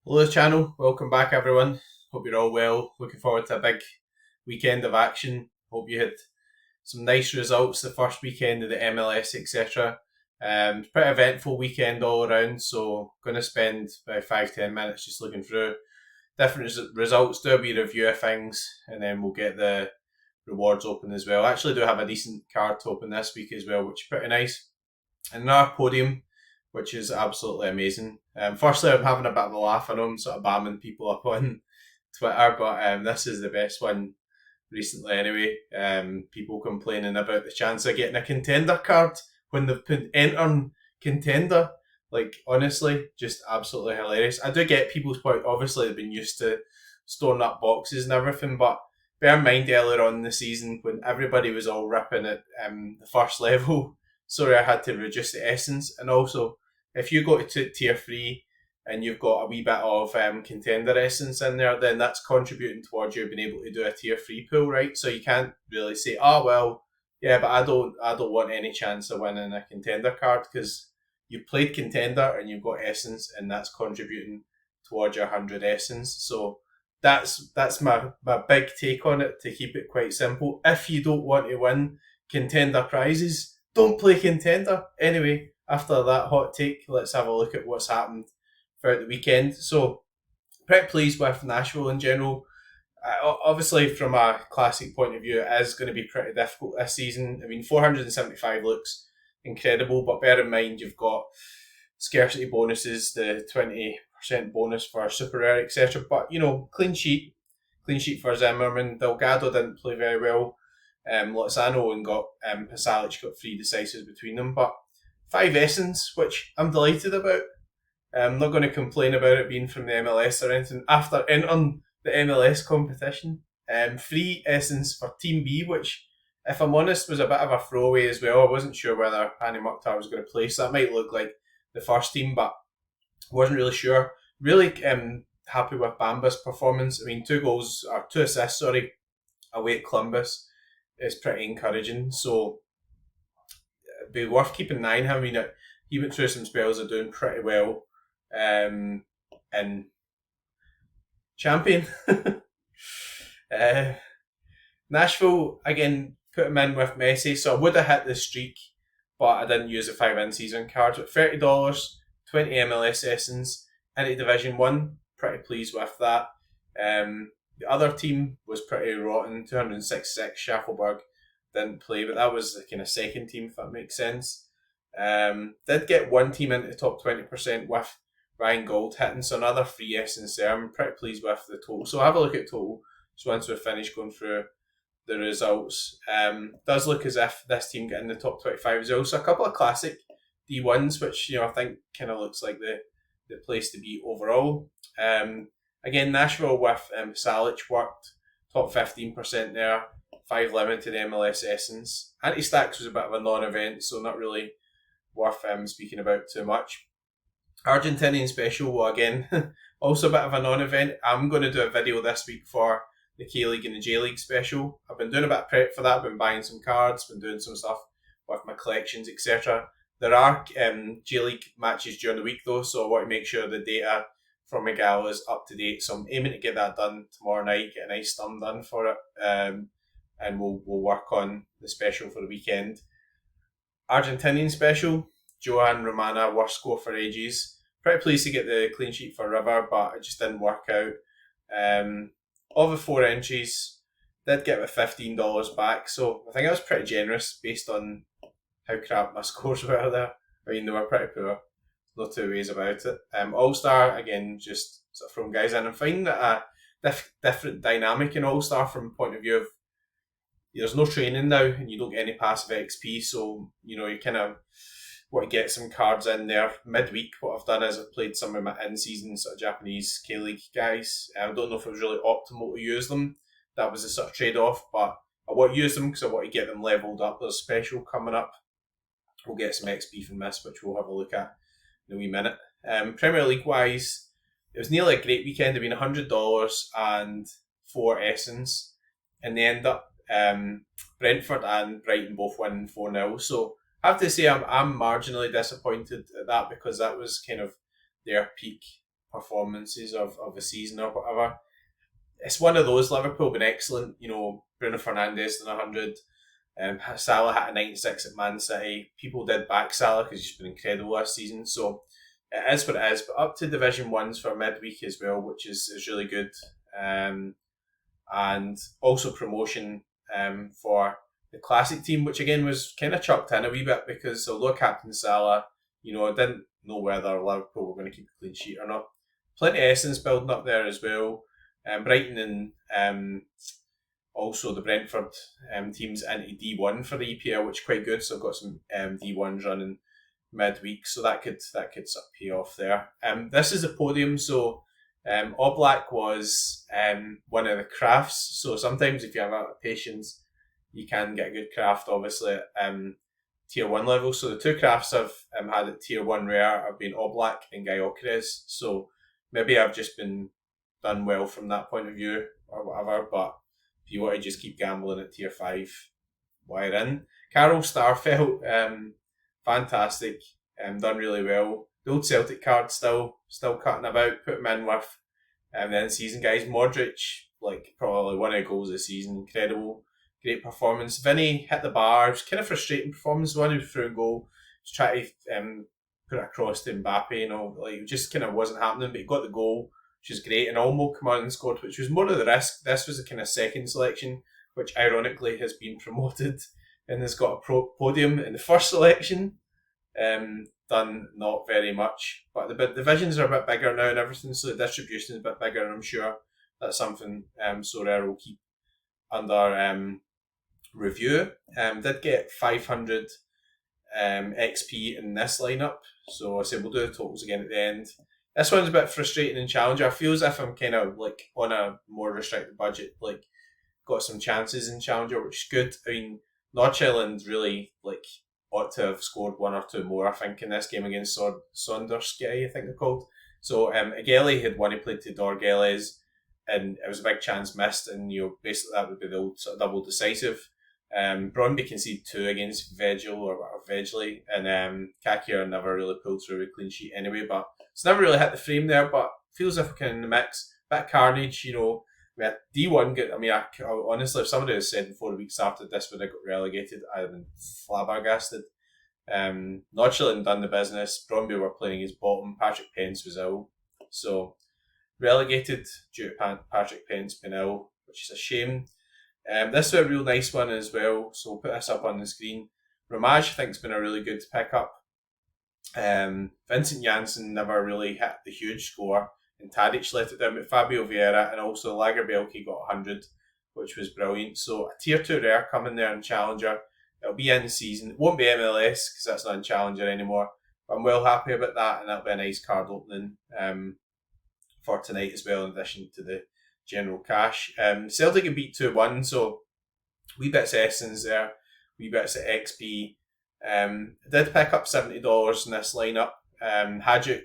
Hello channel, welcome back everyone. Hope you're all well. Looking forward to a big weekend of action. Hope you had some nice results the first weekend of the MLS, etc. It's a pretty eventful weekend all around, so going to spend about 5-10 minutes just looking through different results, do a wee review of things, and then we'll get the rewards open as well. I actually do have a decent card to open this week as well, which is pretty nice. And another podium, which is absolutely amazing. Firstly, I'm having a bit of a laugh. I know I'm sort of bamming people up on Twitter, but this is the best one recently anyway. People complaining about the chance of getting a contender card when they've put enter contender. Like, honestly, just absolutely hilarious. I do get people's point. Obviously, they've been used to storing up boxes and everything, but bear in mind earlier on in the season when everybody was all ripping at the first level, sorry, I had to reduce the essence. And also, if you go to tier 3 and you've got a wee bit of contender essence in there, then that's contributing towards you being able to do a tier 3 pool, right? So you can't really say, oh, well, yeah, but I don't want any chance of winning a contender card because you've played contender and you've got essence, and that's contributing towards your 100 essence. So that's my big take on it, to keep it quite simple. If you don't want to win contender prizes, don't play contender. Anyway, after that hot take, let's have a look at what's happened throughout the weekend. So, pretty pleased with Nashville in general. Obviously, from a classic point of view, it is going to be pretty difficult this season. I mean, 475 looks incredible, but bear in mind you've got scarcity bonuses, the 20% bonus for Sorare, etc. But, clean sheet for Zimmerman. Delgado didn't play very well. Lozano and Pasalic got 3 decisives between them, but 5 essence, which I'm delighted about. I'm not going to complain about it being from the MLS or anything. After entering the MLS competition, 3 essence for Team B, which, if I'm honest, was a bit of a throwaway as well. I wasn't sure whether Hani Mukhtar was going to play, so that might look like the first team, but wasn't really sure. Really happy with Bamba's performance. I mean, 2 assists, sorry, away at Columbus is pretty encouraging. So it'd be worth keeping an eye on him. I mean, he went through some spells of doing pretty well in champion. uh, Nashville, again, put him in with Messi, so I would have hit the streak, but I didn't use the 5 in season cards. But $30, 20 MLS essence into Division 1, pretty pleased with that. The other team was pretty rotten, 266. Schaffelberg didn't play, but that was the kind of second team, if that makes sense. Did get one team into the top 20% with Ryan Gold hitting, so another 3 essence there. I'm pretty pleased with the total. So I'll have a look at total just once we've finished going through the results. Does look as if this team get in the top 25 as well. So a couple of classic D1s, which I think kind of looks like the place to be overall. Again, Nashville with Salic worked top 15% there. 5 limited MLS essence. Anti-Stacks was a bit of a non-event, so not really worth speaking about too much. Argentinian special, well, again, also a bit of a non-event. I'm going to do a video this week for the K-League and the J-League special. I've been doing a bit of prep for that. I've been buying some cards, been doing some stuff with my collections, etc. There are J-League matches during the week though, so I want to make sure the data from my gal is up to date. So I'm aiming to get that done tomorrow night, get a nice thumb done for it, and we'll work on the special for the weekend. Argentinian special, Johan Romana, worst score for ages. Pretty pleased to get the clean sheet for River, but it just didn't work out. Of the 4 entries, did get the $15 back, so I think I was pretty generous based on how crap my scores were there. I mean, they were pretty poor. No two ways about it. All Star, again, just sort of throwing guys in. I'm finding that a different dynamic in All Star from the point of view of there's no training now and you don't get any passive XP, so you kind of want to get some cards in there midweek. What I've done is I've played some of my in-season sort of Japanese K-League guys. I don't know if it was really optimal to use them. That was the sort of trade-off, but I want to use them because I want to get them leveled up. There's a special coming up. We'll get some XP from this, which we'll have a look at in a wee minute. Premier League-wise, it was nearly a great weekend. I mean, $100 and 4 essence. In the end up, Brentford and Brighton both win 4-0. So I have to say I'm marginally disappointed at that because that was kind of their peak performances of the season or whatever. It's one of those. Liverpool been excellent. Bruno Fernandes done 100. Salah had a 96 at Man City. People did back Salah because he's been incredible last season. So it is what it is. But up to Division 1s for midweek as well, which is really good. And also promotion for the classic team, which again was kind of chucked in a wee bit because although Captain Salah, I didn't know whether Liverpool were going to keep a clean sheet or not. Plenty of essence building up there as well. Brighton and also the Brentford teams into D1 for the EPL, which is quite good. So I've got some D1s running midweek, so that could sort of pay off there. This is a podium, so Oblak was one of the crafts. So sometimes if you have a lot of patience, you can get a good craft, obviously, at tier 1 level. So the two crafts I've had at tier 1 rare have been Oblak and Gyökeres. So maybe I've just been done well from that point of view or whatever, but if you want to just keep gambling at tier 5, wire in. Carol Starfelt, fantastic, done really well. The old Celtic card still cutting about, put him in with the end of the season guys. Modric, probably one of the goals of the season, incredible, great performance. Vinny hit the bar, it was kind of frustrating performance, one who threw a goal, to try to put it across to Mbappe, it just kind of wasn't happening, but he got the goal, which is great, and Olmo come on and scored, which was more of the risk. This was a kind of second selection, which ironically has been promoted and has got a podium in the first selection. Done not very much, but the divisions are a bit bigger now and everything, so the distribution is a bit bigger, and I'm sure that's something Sorare will keep under review. Did get 500 XP in this lineup, so I said we'll do the totals again at the end. This one's a bit frustrating in Challenger. I feel as if I'm kind of on a more restricted budget, got some chances in Challenger, which is good. I mean, Nordsjælland really ought to have scored one or two more, I think, in this game against Sonderski, I think they're called. So Ageli had one, he played to Dorgeles, and it was a big chance missed, and basically that would be the old sort of double decisive. Brøndby conceded 2 against Vegeli, and Kakir never really pulled through a clean sheet anyway, but it's never really hit the frame there, but feels as if we're kind of in the mix. Bit of carnage, we had D1 honestly, if somebody had said 4 weeks after this would have got relegated, I'd have been flabbergasted. Nordsjælland done the business. Brøndby were playing his bottom. Patrick Pence was ill, so relegated due to Patrick Pence being ill, which is a shame. This is a real nice one as well, so we'll put this up on the screen. Ramage, I think, has been a really good pickup. Vincent Janssen never really hit the huge score, and Tadic let it down, but Fabio Vieira and also Lagerbielke got 100, which was brilliant. So a tier 2 rare coming there in Challenger. It'll be in season. It won't be MLS because that's not in Challenger anymore, but I'm well happy about that, and that'll be a nice card opening for tonight as well, in addition to the general cash. Celtic can beat 2-1, so wee bits of essence there, wee bits of XP. Did pick up $70 in this lineup. Hajduk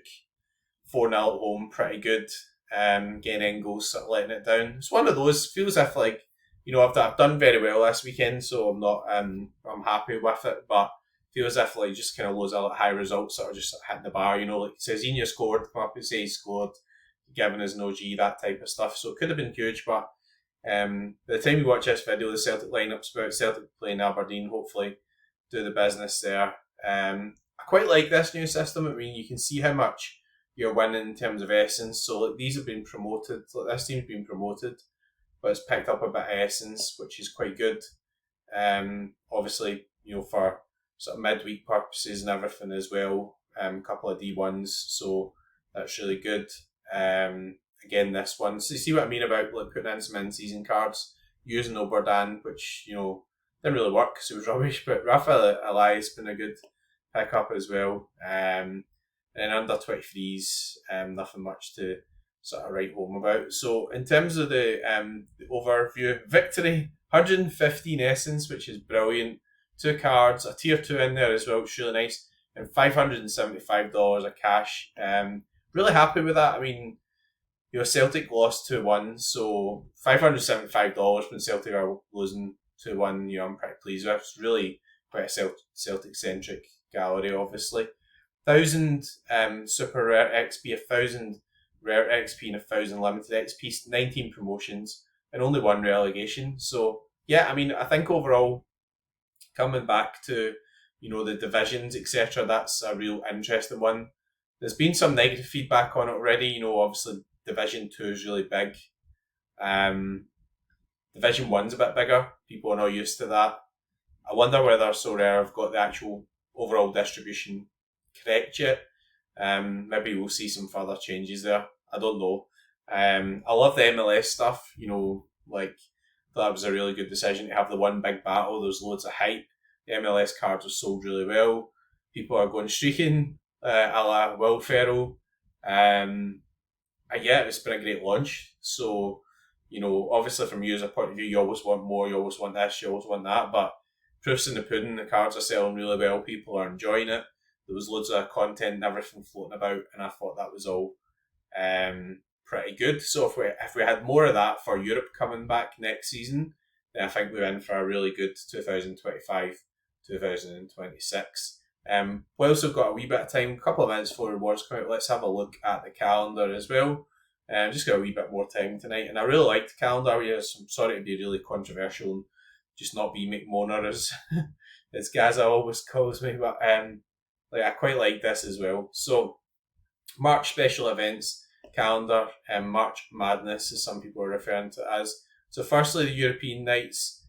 4-0 at home, pretty good. Getting in goals, sort of letting it down. It's one of those, feels as if I've done very well this weekend, so I'm happy with it, but feels as if just kind of loads of high results that are just hitting the bar, Cezinha scored, come up and say he scored, giving us an OG, that type of stuff, so it could have been huge, but by the time you watch this video, the Celtic lineup's about Celtic playing Aberdeen, hopefully do the business there. I quite like this new system. I mean, you can see how much you're winning in terms of essence, so these have been promoted, this team's been promoted, but it's picked up a bit of essence, which is quite good. Obviously, for sort of midweek purposes and everything as well, a couple of D1s, so that's really good. Again, this one, so you see what I mean about putting in some in-season cards, using Oberdan, which didn't really work because it was rubbish, but Rafael Elias been a good pickup as well. And under 23s, nothing much to sort of write home about. So in terms of the overview, victory, 115 essence, which is brilliant. 2 cards, a tier 2 in there as well, which is really nice, and $575 of cash. Really happy with that. I mean, Celtic lost 2-1, so $575 when Celtic are losing 2-1, I'm pretty pleased with. It's really quite a Celtic-centric gallery, obviously. 1,000 super rare XP, 1,000 rare XP and 1,000 limited XP, 19 promotions, and only one relegation. So yeah, I mean, I think overall, coming back to the divisions, etc., that's a real interesting one. There's been some negative feedback on it already. Obviously Division 2 is really big. Division 1's a bit bigger. People are not used to that. I wonder whether Sorare have got the actual overall distribution correct yet. Maybe we'll see some further changes there. I don't know. I love the MLS stuff. That was a really good decision to have the one big battle. There's loads of hype. The MLS cards are sold really well. People are going streaking, a la Will Ferrell. Yeah, it's been a great launch. So, obviously from a user point of view, you always want more, you always want this, you always want that. But proof's in the pudding. The cards are selling really well. People are enjoying it. There was loads of content and everything floating about, and I thought that was all pretty good. So if we had more of that for Europe coming back next season, then I think we're in for a really good 2025-2026. Whilst we've got a wee bit of time, a couple of minutes before rewards come out, let's have a look at the calendar as well. Just got a wee bit more time tonight, and I really like the calendar. Yes, I'm sorry to be really controversial and just not be McMoner as Gaza always calls me, but I quite like this as well. So March special events calendar, March Madness as some people are referring to it as. So firstly, the European nights.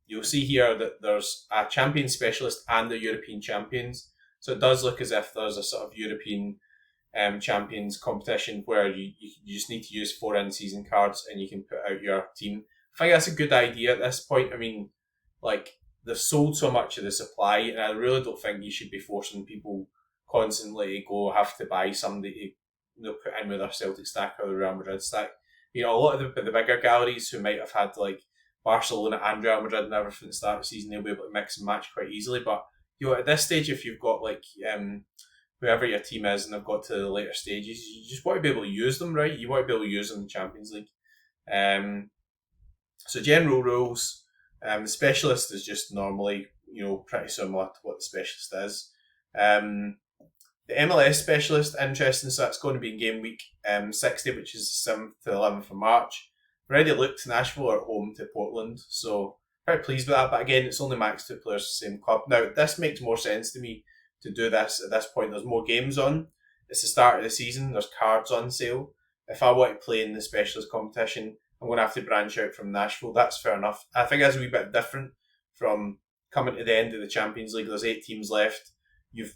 You'll see here that there's a champion specialist and the European champions. So it does look as if there's a sort of European champions competition where you just need to use 4 in-season cards and you can put out your team. I think that's a good idea at this point. I mean, they've sold so much of the supply, and I really don't think you should be forcing people constantly to go have to buy somebody to put in with their Celtic stack or the Real Madrid stack. A lot of the bigger galleries who might have had Barcelona and Real Madrid and everything at the start of the season, they'll be able to mix and match quite easily. But at this stage, if you've got whoever your team is and they've got to the later stages, you just want to be able to use them, right? You want to be able to use them in the Champions League. So general rules, the specialist is just normally pretty similar to what the specialist is. The MLS specialist, interesting, so that's going to be in game week 60, which is the 7th to 11th of March. Already looked, Nashville are home to Portland, so very pleased with that. But again, it's only max 2 players for the same club. Now, this makes more sense to me to do this at this point. There's more games on. It's the start of the season. There's cards on sale. If I want to play in the specialist competition, I'm going to have to branch out from Nashville. That's fair enough. I think that's a wee bit different from coming to the end of the Champions League. There's 8 teams left. You've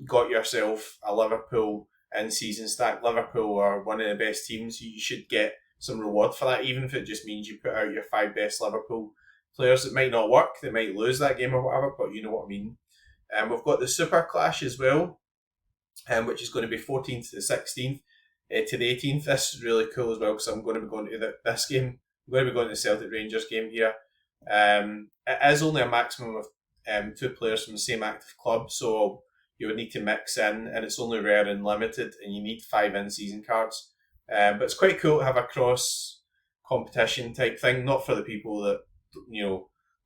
got yourself a Liverpool in-season stack. Liverpool are one of the best teams. You should get some reward for that, even if it just means you put out your 5 best Liverpool players. It might not work. They might lose that game or whatever, but you know what I mean. We've got the Super Clash as well, which is going to be 14th to the 16th to the 18th. This is really cool as well because I'm going to be going to this game. I'm going to be going to the Celtic Rangers game here. It is only a maximum of 2 players from the same active club, so you would need to mix in, and it's only rare and limited, and you need 5 in-season cards. But it's quite cool to have a cross competition type thing, not for the people that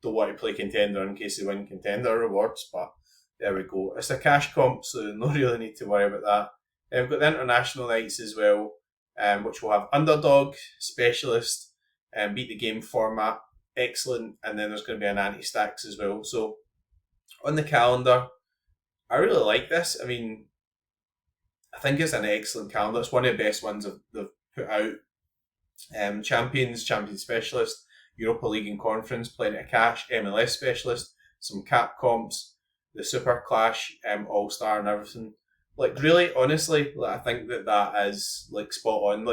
don't want to play Contender in case they win Contender rewards, but there we go. It's a cash comp, so no really need to worry about that. We've got the international nights as well, which will have Underdog, Specialist, Beat the Game format, excellent, and then there's going to be an anti-stacks as well. So on the calendar, I really like this. I mean, I think it's an excellent calendar. It's one of the best ones they've put out. Champions Specialist, Europa League and Conference, plenty of cash, MLS Specialist, some cap comps, the Super Clash, All-Star and everything. Really, honestly, I think that is spot on.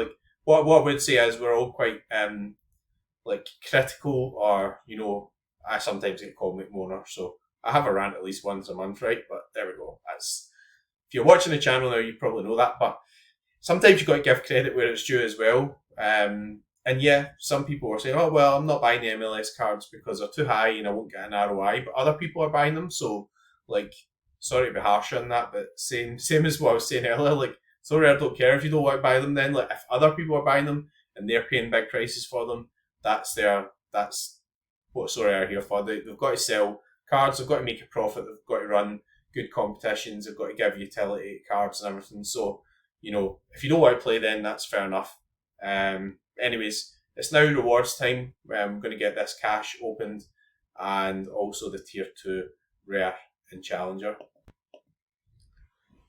What I would say is we're all quite critical, or I sometimes get called McMoner, so I have a rant at least once a month, right? But there we go. If you're watching the channel now, you probably know that. But sometimes you've got to give credit where it's due as well. And yeah, some people are saying, oh, well, I'm not buying the MLS cards because they're too high and I won't get an ROI. But other people are buying them. So, sorry to be harsh on that, but same as what I was saying earlier. Sorry, I don't care if you don't want to buy them then. If other people are buying them and they're paying big prices for them, that's what Sorare are here for. They've got to sell cards, they've got to make a profit, they've got to run good competitions, they've got to give utility cards and everything. So, if you don't want to play, then that's fair enough. Anyways, it's now rewards time. I'm going to get this cache opened and also the tier 2 rare and challenger.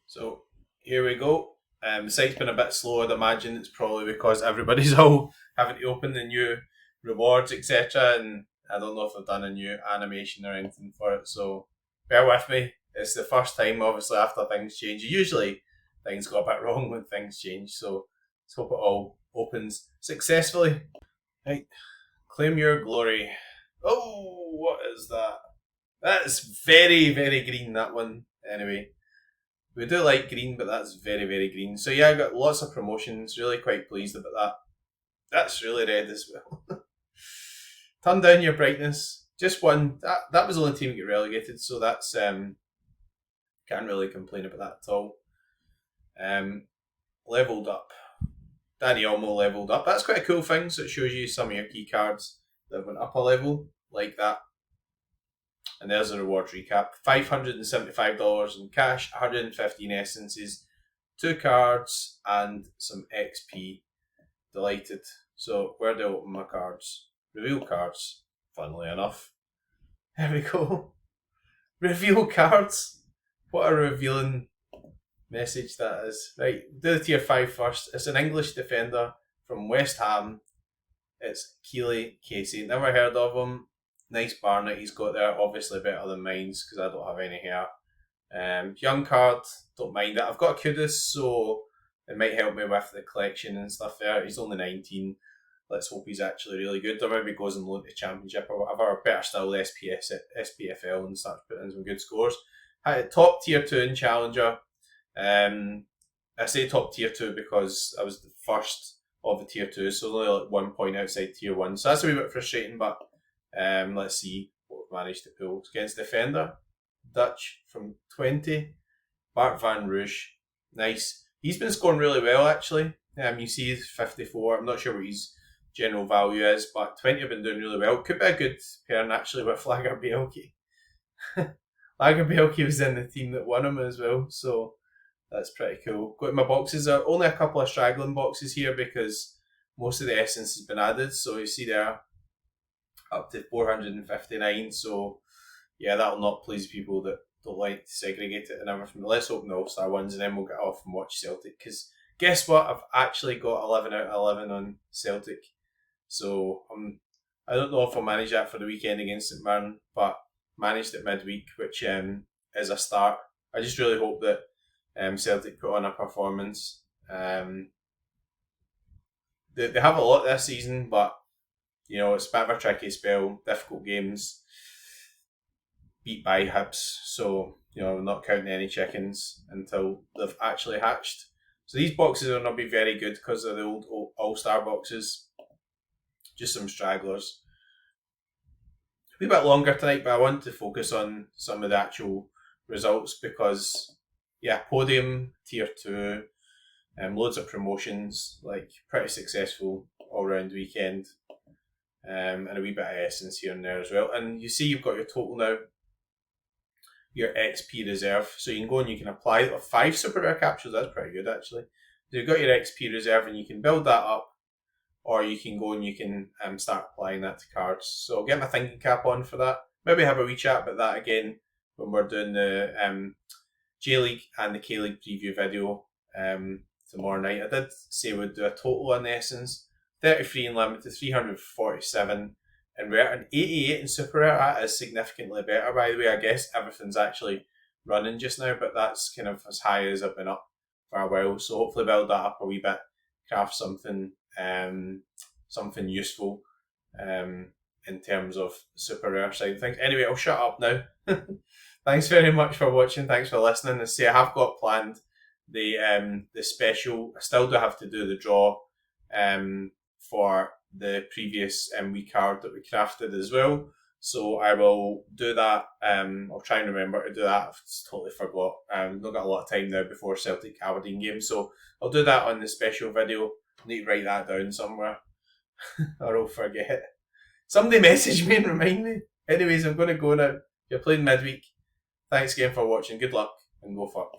So here we go. The site's been a bit slow. I'd imagine it's probably because everybody's all having to open the new rewards, etc. And I don't know if I've done a new animation or anything for it, so bear with me. It's the first time, obviously, after things change. Usually things go a bit wrong when things change, so let's hope it all opens successfully. Right, claim your glory. Oh, what is that? That's very, very green, that one. Anyway, we do like green, but that's very, very green. So yeah, I got lots of promotions. Really quite pleased about that. That's really red as well. Turn down your brightness. Just one. That was the only team to get relegated, so that's can't really complain about that at all. Leveled up. Danny Olmo leveled up. That's quite a cool thing. So it shows you some of your key cards that went up a level like that. And there's a rewards recap. $575 in cash, 115 essences, 2 cards, and some XP. Delighted. So where do I open my cards? Reveal cards. Funnily enough. There we go. Reveal cards. What a revealing message that is. Right, do the tier 5 first. It's an English defender from West Ham. It's Keely Casey. Never heard of him. Nice Barnet he's got there. Obviously better than mine's because I don't have any hair. Young card, don't mind it. I've got a Kudus, so it might help me with the collection and stuff there. He's only 19. Let's hope he's actually really good. Or maybe goes and loan to Championship or whatever. Or better still, the SPFL and starts putting in some good scores. Top tier 2 in Challenger. I say top tier 2 because I was the first of the tier 2, so only like 1 point outside tier 1. So that's a wee bit frustrating, but let's see what we've managed to pull. Against defender, Dutch from 20, Bart van Roosh. Nice. He's been scoring really well actually. You see he's 54. I'm not sure what his general value is, but 20 have been doing really well. Could be a good pairing actually with Lager Bielke. Lager Bielke was in the team that won him as well, so that's pretty cool. Got my boxes. There are only a couple of straggling boxes here because most of the essence has been added. So you see there, up to 459. So yeah, that'll not please people that don't like to segregate it and everything. But let's open the All-Star ones and then we'll get off and watch Celtic. Because guess what? I've actually got 11 out of 11 on Celtic. So I don't know if I'll manage that for the weekend against St Mirren, but managed it midweek, which is a start. I just really hope that Celtic put on a performance. They have a lot this season, but it's a bit of a tricky spell, difficult games, beat by Hibs, so not counting any chickens until they've actually hatched. So these boxes are not be very good because they're the old All-Star boxes. Just some stragglers. A wee bit longer tonight, but I want to focus on some of the actual results because, yeah, Podium, Tier 2, loads of promotions, like pretty successful all-round weekend, and a wee bit of essence here and there as well. And you see you've got your total now, your XP reserve, so you can go and you can apply 5 super rare capsules. That's pretty good actually. So you've got your XP reserve and you can build that up, or you can go and you can start applying that to cards. So I'll get my thinking cap on for that. Maybe have a wee chat about that again when we're doing the J-League and the K-League preview video tomorrow night. I did say we'd do a total on the essence. 33 in limited, 347 in rare, and 88 in super rare. That is significantly better, by the way. I guess everything's actually running just now, but that's kind of as high as I've been up for a while. So hopefully build that up a wee bit, craft something something useful in terms of super rare side of things. Anyway, I'll shut up now. Thanks very much for watching. Thanks for listening. As I say, I have got planned the special. I still do have to do the draw for the previous week card that we crafted as well. So I will do that. I'll try and remember to do that. I've totally forgot. I've not got a lot of time now before Celtic Aberdeen game, so I'll do that on the special video. I need to write that down somewhere or I'll forget. Somebody message me and remind me. Anyways, I'm going to go now. You're playing midweek. Thanks again for watching. Good luck and go fuck.